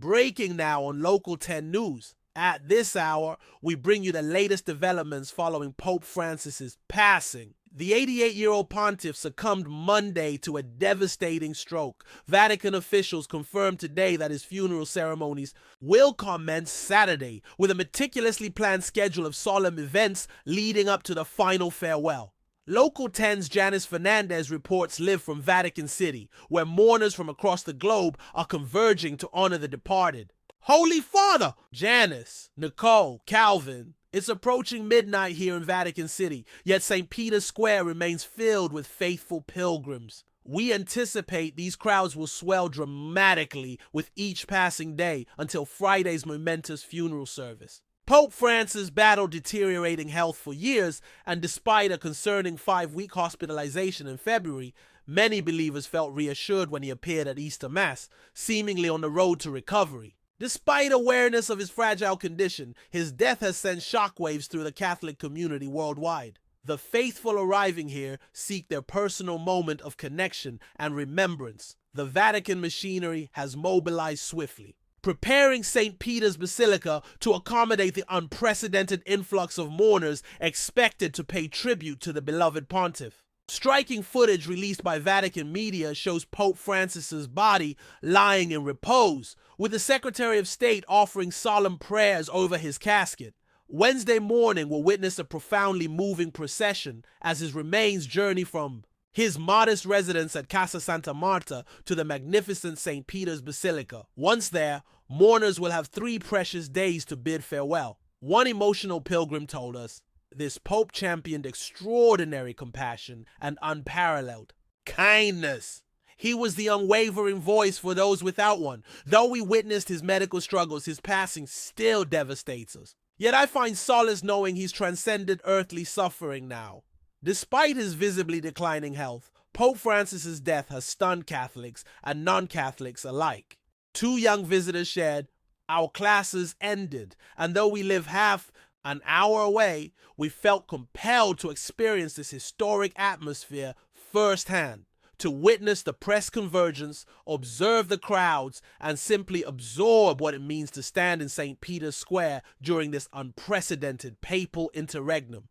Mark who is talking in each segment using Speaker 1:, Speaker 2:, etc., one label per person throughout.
Speaker 1: Breaking now on Local 10 News. At this hour, we bring you the latest developments following Pope Francis's passing. The 88-year-old pontiff succumbed Monday to a devastating stroke. Vatican officials confirmed today that his funeral ceremonies will commence Saturday, with a meticulously planned schedule of solemn events leading up to the final farewell. Local 10's Janice Fernandez reports live from Vatican City, where mourners from across the globe are converging to honor the departed. Holy Father! Janice, Nicole, Calvin. It's approaching midnight here in Vatican City, yet St. Peter's Square remains filled with faithful pilgrims. We anticipate these crowds will swell dramatically with each passing day until Friday's momentous funeral service. Pope Francis battled deteriorating health for years, and despite a concerning 5-week hospitalization in February, many believers felt reassured when he appeared at Easter Mass, seemingly on the road to recovery. Despite awareness of his fragile condition, his death has sent shockwaves through the Catholic community worldwide. The faithful arriving here seek their personal moment of connection and remembrance. The Vatican machinery has mobilized swiftly, preparing St. Peter's Basilica to accommodate the unprecedented influx of mourners expected to pay tribute to the beloved pontiff. Striking footage released by Vatican media shows Pope Francis's body lying in repose, with the Secretary of State offering solemn prayers over his casket. Wednesday morning will witness a profoundly moving procession as his remains journey from his modest residence at Casa Santa Marta to the magnificent St. Peter's Basilica. Once there, mourners will have 3 precious days to bid farewell. One emotional pilgrim told us, this Pope championed extraordinary compassion and unparalleled kindness. He was the unwavering voice for those without one. Though we witnessed his medical struggles, his passing still devastates us. Yet I find solace knowing he's transcended earthly suffering now. Despite his visibly declining health, Pope Francis's death has stunned Catholics and non-Catholics alike. 2 young visitors shared, "Our classes ended, and though we live half an hour away, we felt compelled to experience this historic atmosphere firsthand, to witness the press convergence, observe the crowds, and simply absorb what it means to stand in St. Peter's Square during this unprecedented papal interregnum."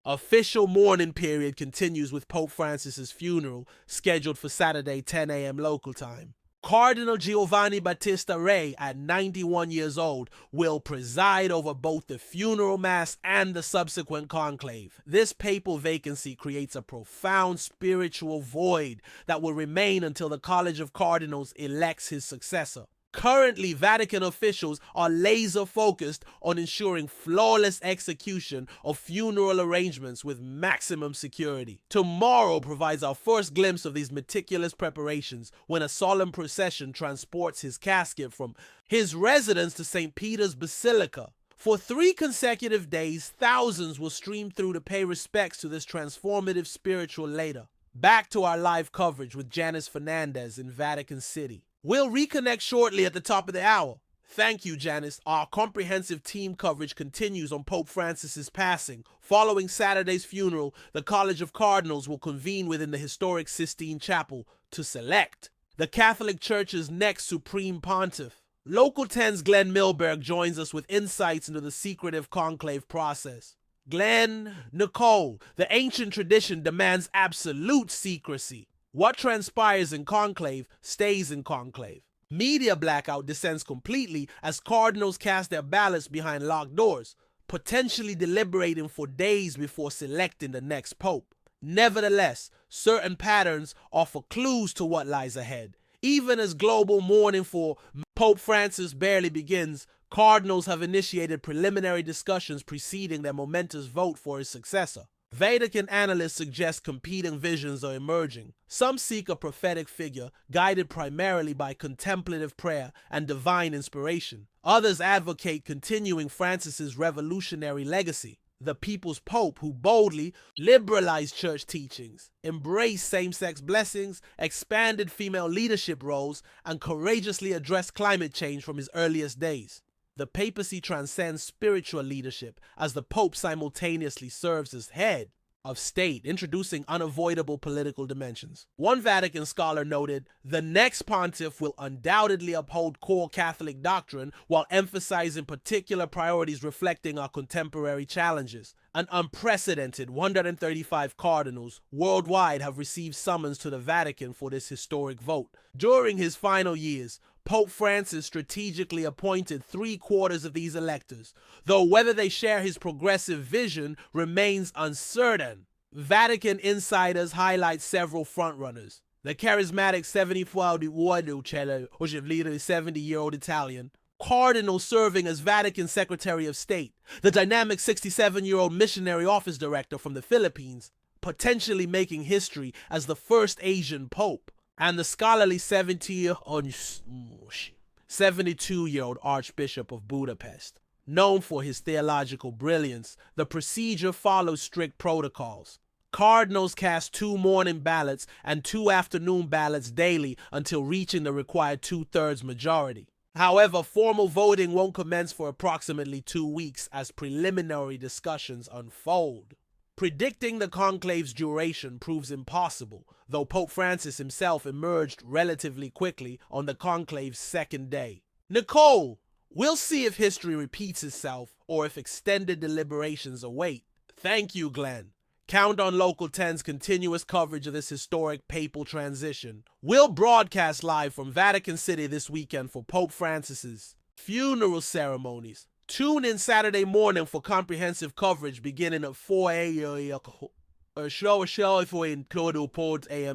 Speaker 1: Official mourning period continues with Pope Francis's funeral, scheduled for Saturday 10 a.m. local time. Cardinal Giovanni Battista Re, at 91 years old, will preside over both the funeral mass and the subsequent conclave. This papal vacancy creates a profound spiritual void that will remain until the College of Cardinals elects his successor. Currently, Vatican officials are laser-focused on ensuring flawless execution of funeral arrangements with maximum security. Tomorrow provides our first glimpse of these meticulous preparations when a solemn procession transports his casket from his residence to St. Peter's Basilica. For 3 consecutive days, thousands will stream through to pay respects to this transformative spiritual leader. Back to our live coverage with Janice Fernandez in Vatican City. We'll reconnect shortly at the top of the hour. Thank you, Janice. Our comprehensive team coverage continues on Pope Francis's passing. Following Saturday's funeral, the College of Cardinals will convene within the historic Sistine Chapel to select the Catholic Church's next Supreme Pontiff. Local 10's Glenn Milberg joins us with insights into the secretive conclave process. Glenn, Nicole, the ancient tradition demands absolute secrecy. What transpires in conclave stays in conclave. Media blackout descends completely as cardinals cast their ballots behind locked doors, potentially deliberating for days before selecting the next pope. Nevertheless, certain patterns offer clues to what lies ahead. Even as global mourning for Pope Francis barely begins, cardinals have initiated preliminary discussions preceding their momentous vote for his successor. Vatican analysts suggest competing visions are emerging. Some seek a prophetic figure guided primarily by contemplative prayer and divine inspiration. Others advocate continuing Francis's revolutionary legacy. The people's pope who boldly liberalized church teachings, embraced same-sex blessings, expanded female leadership roles, and courageously addressed climate change from his earliest days. The papacy transcends spiritual leadership as the Pope simultaneously serves as head. of state, introducing unavoidable political dimensions. One Vatican scholar noted, the next pontiff will undoubtedly uphold core Catholic doctrine while emphasizing particular priorities reflecting our contemporary challenges. An unprecedented 135 cardinals worldwide have received summons to the Vatican for this historic vote. During his final years, Pope Francis strategically appointed 3/4 of these electors, though whether they share his progressive vision remains uncertain. Vatican insiders highlight several frontrunners. The charismatic 70-year-old Italian, Cardinal serving as Vatican Secretary of State, the dynamic 67-year-old missionary office director from the Philippines, potentially making history as the first Asian pope, and the scholarly 72-year-old Archbishop of Budapest. Known for his theological brilliance, the procedure follows strict protocols. Cardinals cast 2 morning ballots and 2 afternoon ballots daily until reaching the required 2/3 majority. However, formal voting won't commence for approximately 2 weeks as preliminary discussions unfold. Predicting the conclave's duration proves impossible, though Pope Francis himself emerged relatively quickly on the conclave's second day. Nicole, we'll see if history repeats itself or if extended deliberations await. Thank you, Glenn. Count on Local 10's continuous coverage of this historic papal transition. We'll broadcast live from Vatican City this weekend for Pope Francis's funeral ceremonies. Tune in Saturday morning for comprehensive coverage beginning at 4 a.m.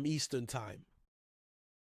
Speaker 1: Eastern Time.